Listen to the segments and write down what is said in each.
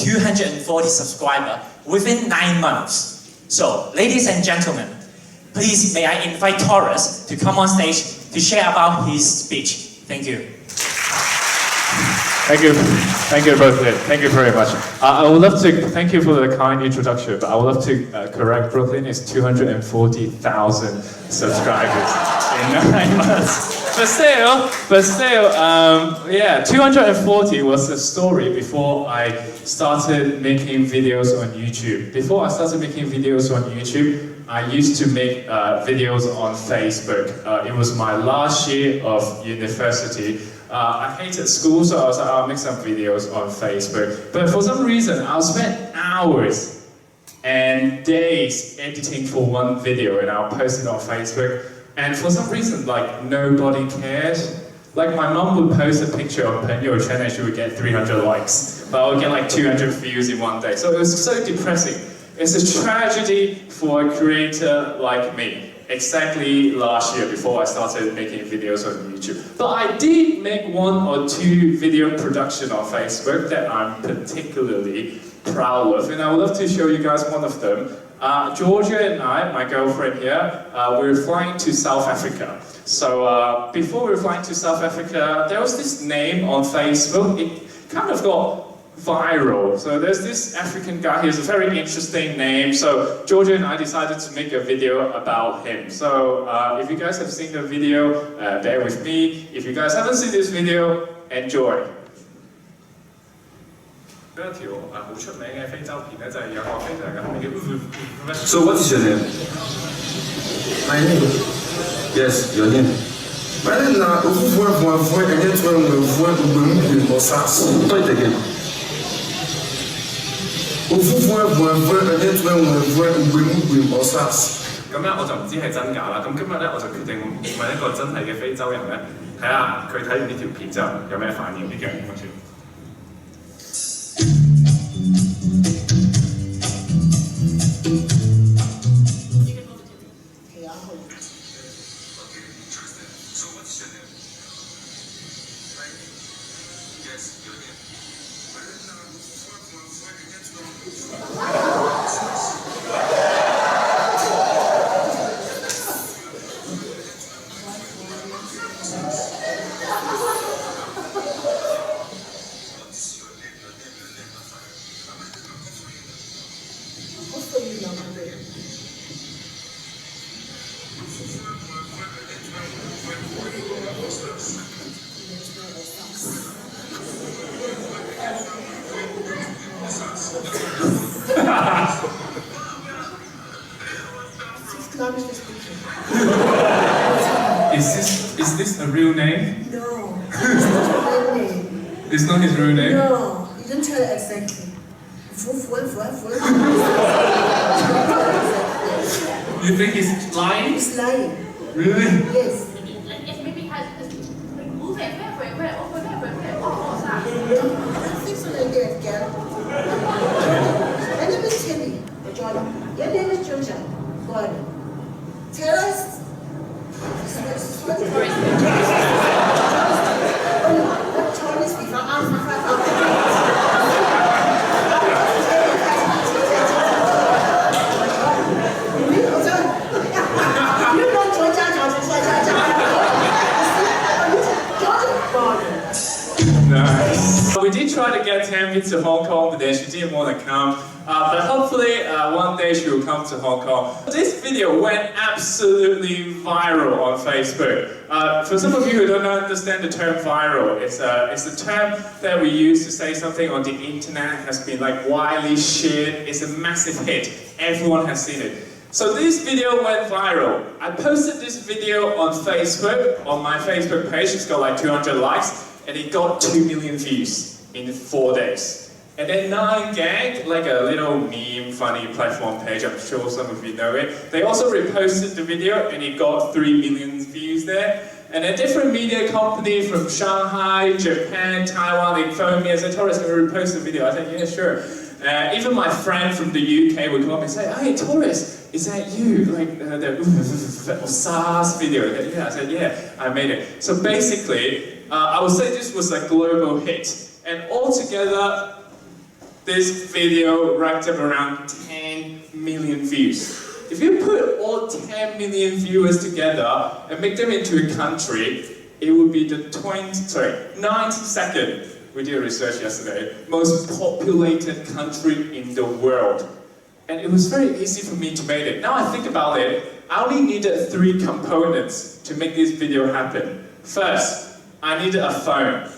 240 subscribers within 9 months. So, ladies and gentlemen, please may I invite Torres to come on stage to share about his speech. Thank you. Thank you Brooklyn. Thank you very much. I would love to thank you for the kind introduction, but I would love to correct Brooklyn is 240,000 subscribers in 9 months. But still, yeah, 240 was the story before I started making videos on YouTube. Before I started making videos on YouTube, I used to make videos on Facebook. It was my last year of university. I hated school, so I was like, I'll make some videos on Facebook. But for some reason, I'll spend hours and days editing for one video, and I'll post it on Facebook. And for some reason, like, nobody cared. Like, my mom would post a picture on Penyo Chen and she would get 300 likes. But I would get like 200 views in one day. So it was so depressing. It's a tragedy for a creator like me. Exactly last year before I started making videos on YouTube. But I did make 1 or 2 video production on Facebook that I'm particularly proud of. And I would love to show you guys one of them. Georgia and I, my girlfriend here, we were flying to South Africa. So before we were flying to South Africa, there was this name on Facebook. It kind of got viral. So there's this African guy, he has a very interesting name. So Georgia and I decided to make a video about him. So if you guys have seen the video, bear with me. If you guys haven't seen this video, enjoy. 嗰一條好出名嘅非洲片咧，就係有個非洲人嘅名叫 So what is your name? My name? Yes, your name. My name is Ofufuefuefue, and yet when we went to Osas. Say it again. Ofufuefuefue, and yet when we went to Osas. 咁咧我就唔知係真假啦。咁今日咧我就決定問一個真係嘅非洲人咧，睇下佢睇完呢條片之後有咩反應。呢樣嘢先。Is this a real name? No, it's not a real name. It's not his real name? No, you don't tell it exactly. You think he's lying? He's lying. Really? Yes. Maybe has Things like that, girl. My name is Timmy, John. Your name is Georgia. Go on. Tell us. Nice. We did try to get Tammy to Hong Kong, but then she didn't want to come. But hopefully one day she will come to Hong Kong. This video went absolutely viral on Facebook. For some of you who don't understand the term viral, it's a term that we use to say something on the internet has been like widely shared. It's a massive hit. Everyone has seen it. So this video went viral. I posted this video on Facebook, on my Facebook page. It's got like 200 likes. And it got 2 million views in 4 days. And then 9gag, like a little meme, funny platform page, I'm sure some of you know it. They also reposted the video and it got 3 million views there. And a different media company from Shanghai, Japan, Taiwan, they phoned me and said, Torres, can we repost the video? I said, yeah, sure. Even my friend from the UK would call me and say, hey, Torres, is that you? Like the SARS video. Yeah, I said, yeah, I made it. So basically, I would say this was a global hit. And altogether, this video racked up around 10 million views. If you put all 10 million viewers together and make them into a country, it would be the 92nd, we did research yesterday, most populated country in the world. And it was very easy for me to make it. Now I think about it, I only needed 3 components to make this video happen. First, I needed a phone.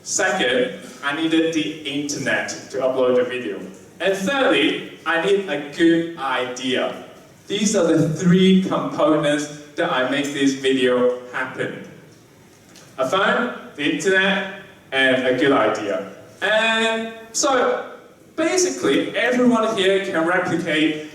Second, I needed the internet to upload the video. And thirdly, I need a good idea. These are the 3 components that I make this video happen. A phone, the internet, and a good idea. And so, basically, everyone here can replicate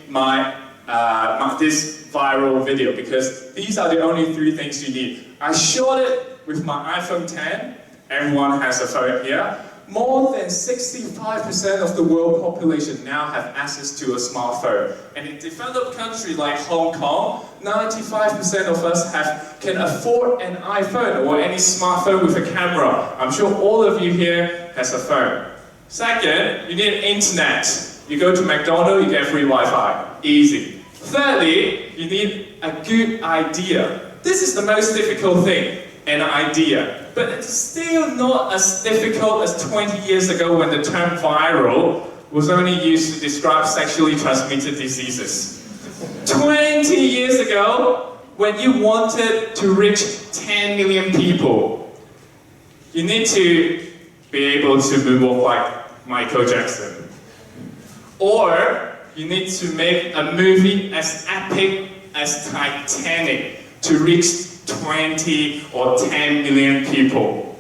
this viral video because these are the only 3 things you need. I shot it with my iPhone 10. Everyone has a phone here. More than 65% of the world population now have access to a smartphone. And in developed countries like Hong Kong, 95% of us can afford an iPhone or any smartphone with a camera. I'm sure all of you here has a phone. Second, you need internet. You go to McDonald's, you get free Wi-Fi. Easy. Thirdly, you need a good idea. This is the most difficult thing, an idea. But it's still not as difficult as 20 years ago when the term viral was only used to describe sexually transmitted diseases. 20 years ago, when you wanted to reach 10 million people, you need to be able to moonwalk like Michael Jackson. Or you need to make a movie as epic as Titanic to reach 20 or 10 million people.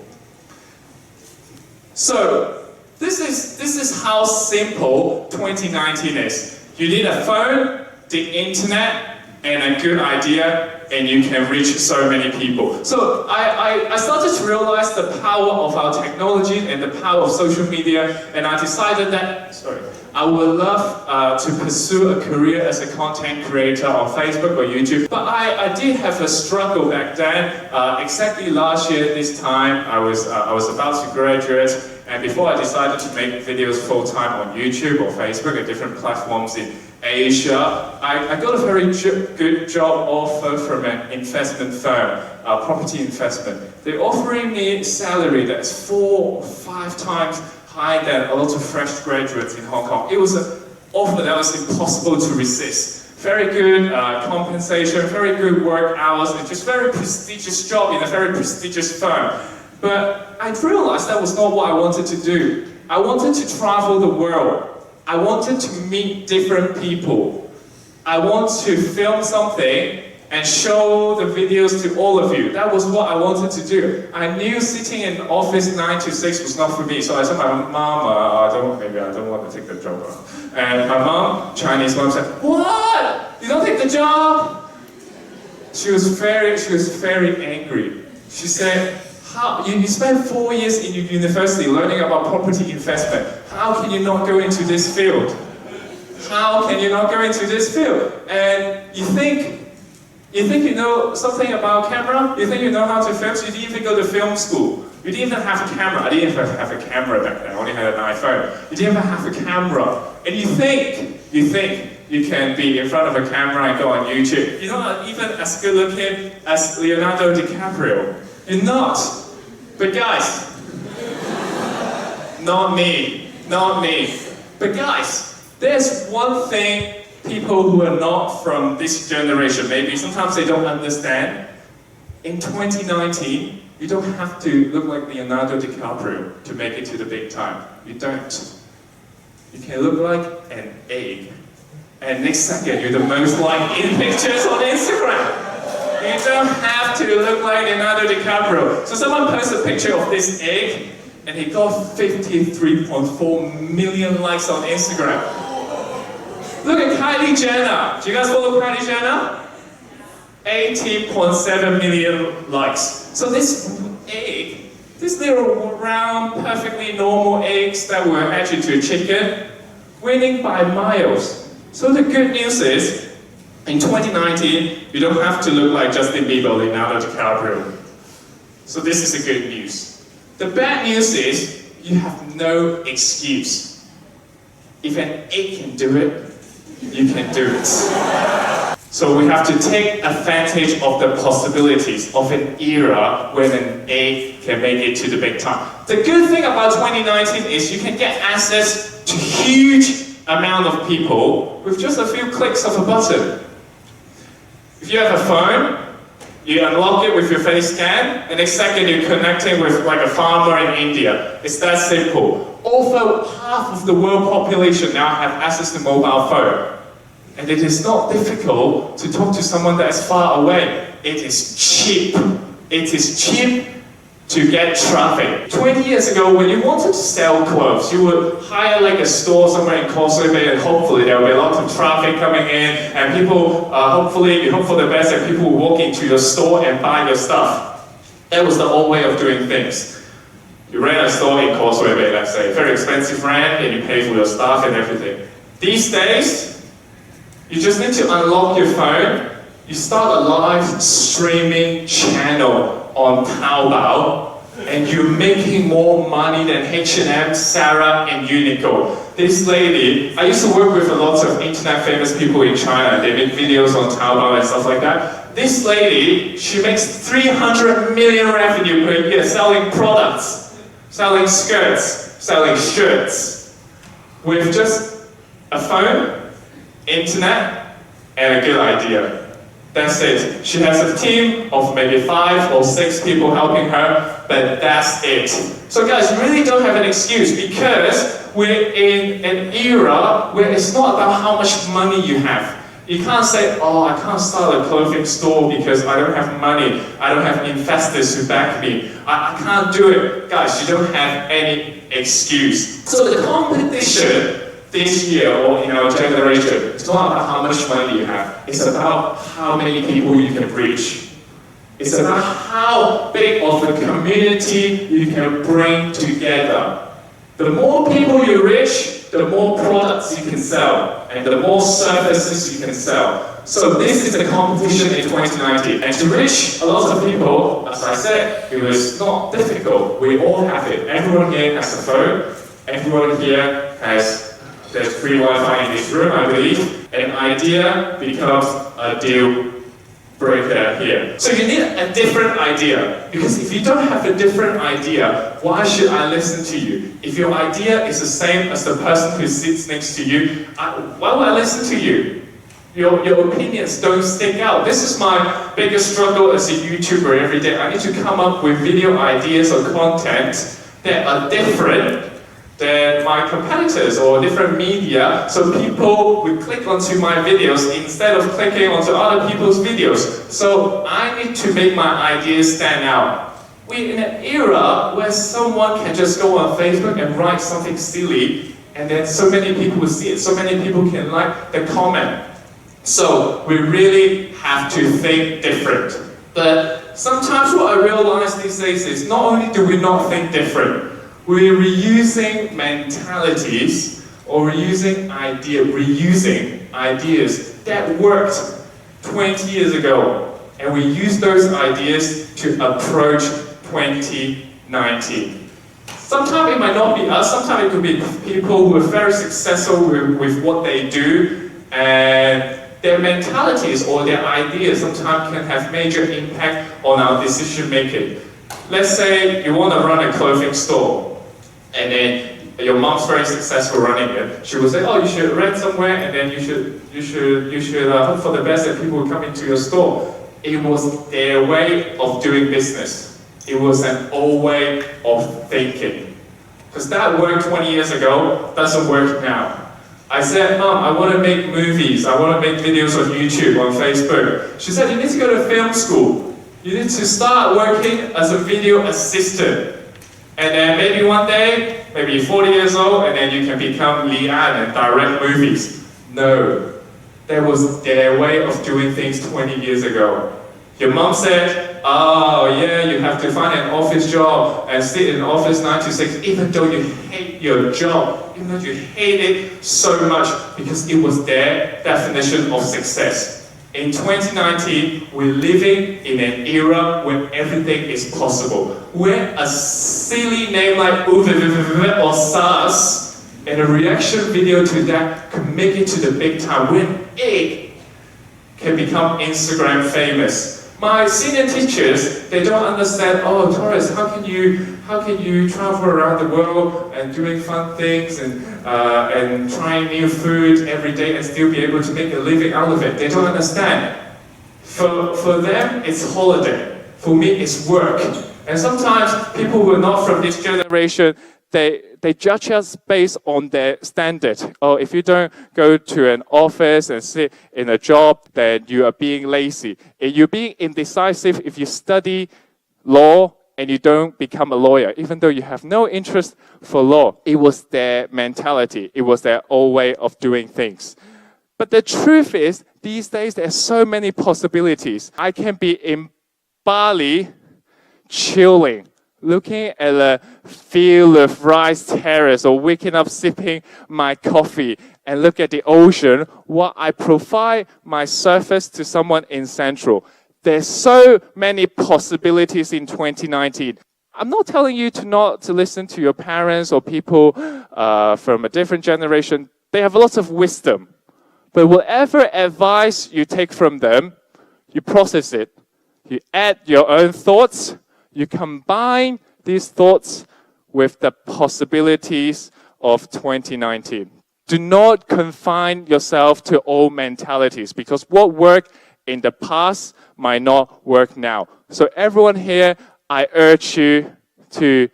So, this is how simple 2019 is. You need a phone, the internet, and a good idea, and you can reach so many people. So I started to realize the power of our technology and the power of social media, and I decided that, I would love to pursue a career as a content creator on Facebook or YouTube. But I did have a struggle back then. Exactly last year, this time, I was about to graduate, and before I decided to make videos full-time on YouTube or Facebook or different platforms in Asia, I got a very good job offer from an investment firm, property investment. They're offering me a salary that's 4 or 5 times higher than a lot of fresh graduates in Hong Kong. It was an offer that was impossible to resist. Very good compensation, very good work hours, and just very prestigious job in a very prestigious firm. But I realized that was not what I wanted to do. I wanted to travel the world. I wanted to meet different people. I want to film something and show the videos to all of you. That was what I wanted to do. I knew sitting in office 9 to 6 was not for me, so I told my mom, maybe I don't want to take the job. And my mom, Chinese mom, said, "What? You don't take the job?" She was very angry. She said, "How? You spent 4 years in your university learning about property investment. How can you not go into this field? How can you not go into this field? And you think you know something about camera? You think you know how to film? So you didn't even go to film school. You didn't even have a camera. I didn't even have a camera back then. I only had an iPhone. You didn't even have a camera. And you think you can be in front of a camera and go on YouTube. You're not even as good looking as Leonardo DiCaprio. You're not. But guys, not me. But guys, there's one thing people who are not from this generation, maybe sometimes they don't understand. In 2019, you don't have to look like Leonardo DiCaprio to make it to the big time. You don't. You can look like an egg. And next second, you're the most liked in pictures on Instagram. You don't have to look like Leonardo DiCaprio. So someone posted a picture of this egg, and he got 53.4 million likes on Instagram. Look at Kylie Jenner. Do you guys follow Kylie Jenner? 80.7 million likes. So this egg, this little round, perfectly normal eggs that were hatched into a chicken, winning by miles. So the good news is, in 2019, you don't have to look like Justin Bieber or Leonardo DiCaprio. So this is the good news. The bad news is, you have no excuse. If an egg can do it, you can do it. So we have to take advantage of the possibilities of an era when an egg can make it to the big time. The good thing about 2019 is you can get access to huge amount of people with just a few clicks of a button. If you have a phone, you unlock it with your face scan, and next second you're connecting with like a farmer in India. It's that simple. Over half of the world population now have access to mobile phone. And it is not difficult to talk to someone that is far away. It is cheap. It is cheap to get traffic. 20 years ago, when you wanted to sell clothes, you would hire like a store somewhere in Causeway Bay, and hopefully there will be lots of traffic coming in, and people, hopefully, you hope for the best, and people will walk into your store and buy your stuff. That was the old way of doing things. You rent a store in Causeway Bay, let's say, very expensive rent, and you pay for your stuff and everything. These days, you just need to unlock your phone, you start a live streaming channel on Taobao, and you're making more money than H&M, Sarah, and Uniqlo. This lady, I used to work with a lot of internet famous people in China. They make videos on Taobao and stuff like that. This lady, she makes 300 million revenue per year selling products, selling skirts, selling shirts, with just a phone, internet, and a good idea. That's it. She has a team of maybe 5 or 6 people helping her, but that's it. So guys, you really don't have an excuse, because we're in an era where it's not about how much money you have. You can't say, oh, I can't start a clothing store because I don't have money. I don't have investors who back me. I can't do it. Guys, you don't have any excuse. So the competition this year, or in our generation, it's not about how much money you have. It's about how many people you can reach. It's about how big of a community you can bring together. The more people you reach, the more products you can sell, and the more services you can sell. So this is the competition in 2019. And to reach a lot of people, as I said, it was not difficult. We all have it. Everyone here has a phone. Everyone here has, there's free Wi-Fi in this room, I believe. An idea becomes a deal breaker here. So you need a different idea, because if you don't have a different idea, why should I listen to you? If your idea is the same as the person who sits next to you, why would I listen to you? Your opinions don't stick out. This is my biggest struggle as a YouTuber every day. I need to come up with video ideas or content that are different than my competitors or different media, so people will click onto my videos instead of clicking onto other people's videos. So I need to make my ideas stand out. We're in an era where someone can just go on Facebook and write something silly, and then so many people will see it, so many people can like the comment. So we really have to think different. But sometimes what I realize these days is not only do we not think different, we're reusing mentalities or reusing ideas that worked 20 years ago, and we use those ideas to approach 2019. Sometimes it might not be us, sometimes it could be people who are very successful with what they do, and their mentalities or their ideas sometimes can have major impact on our decision making. Let's say you want to run a clothing store, and then your mom's very successful running it. She will say, oh, you should rent somewhere, and then you should hope for the best that people will come into your store. It was their way of doing business. It was an old way of thinking. Because that worked 20 years ago, doesn't work now. I said, Mom, I want to make movies. I want to make videos on YouTube, on Facebook. She said, you need to go to film school. You need to start working as a video assistant. And then maybe one day, maybe you're 40 years old, and then you can become Li An and direct movies. No, that was their way of doing things 20 years ago. Your mom said, oh yeah, you have to find an office job and sit in office 9 to 6, even though you hate your job, even though you hate it so much, because it was their definition of success. In 2019, we're living in an era where everything is possible. Where a silly name like Uve or SaaS and a reaction video to that can make it to the big time when it can become Instagram famous. My senior teachers, they don't understand, oh, Torres, how can you travel around the world and doing fun things and trying new food every day and still be able to make a living out of it? They don't understand. For them, it's holiday. For me, it's work. And sometimes people who are not from this generation, they judge us based on their standard. Oh, if you don't go to an office and sit in a job, then you are being lazy. If you're being indecisive if you study law and you don't become a lawyer, even though you have no interest for law. It was their mentality. It was their old way of doing things. But the truth is, these days, there are so many possibilities. I can be in Bali, chilling, looking at a field of rice terrace or waking up sipping my coffee and look at the ocean while I provide my service to someone in Central. There's so many possibilities in 2019. I'm not telling you not to listen to your parents or people from a different generation. They have lots of wisdom. But whatever advice you take from them, you process it. You add your own thoughts. You combine these thoughts with the possibilities of 2019. Do not confine yourself to old mentalities because what worked in the past might not work now. So everyone here, I urge you to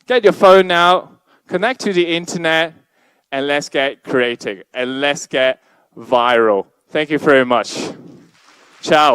get your phone out, connect to the internet, and let's get creating and let's get viral. Thank you very much. Ciao.